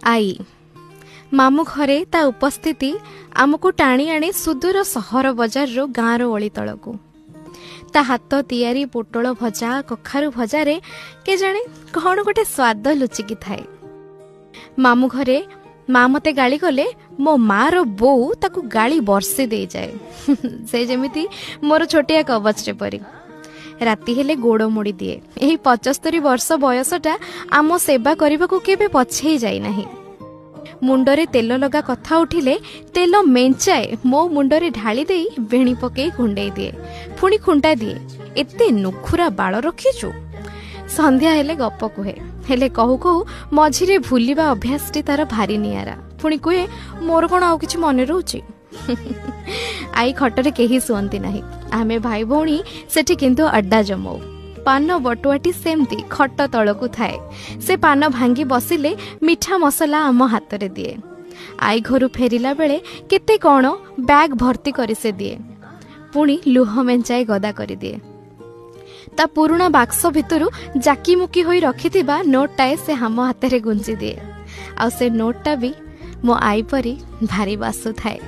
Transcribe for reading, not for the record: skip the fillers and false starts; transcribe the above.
आई मामू घरे ता उपस्थिति आमको टाणी आणे सुदूर सहर बजार रो गाँव रो ओली तलकू ता हाथ तैयारी पोटल भजा कखारु भजारे के जाने कौन गोटे स्वाद लुचिकी थाए। मामू घरे माँ मते गाली गले मो माँ रो बो ताकू गाली बरसे दे जाए से जेमिति मोर छोटिया कवच रे परी राति हेले गोड़ मोड़ी दिए। यही 75 वर्ष बयसटा आम सेवा करने केबे पछे जाई नाही। मुंडरे तेल लगा कथा उठिले तेल मेंचाए मो मुंडरे ढाली दे बेणी पकई कुंडे दिए पुणी खुंटा दिए एते नुखुरा बाल रखीचु। संध्या हेले गप कुहे हेले कहू कहू मझिरे भूलिबा अभ्यासटी तार भारी नियारा पुणी कुहे मोर कौन आउ किछि मने रहउची। आई खटरे केही सुअंती नाही आमे भाई भौणी सेठी किंतु अड्डा जमाऊ पान बटुआटी सेमती खट तलकू थाए से पान भांगी बसिले मिठा मसला आम हाथ रे दिए। आई घरु फेरिला बेले केते कौन बैग भर्ती करी से दिए पुणी लुह मेंचाई गदा करी दिए। ता पुराना बाक्स भितरु जाकी मुकी होई रखिथिबा नोटटाए से हम हाथ रे गुंजी दिए आ से नोटटा भी मो आई परी भारी बासु थाए।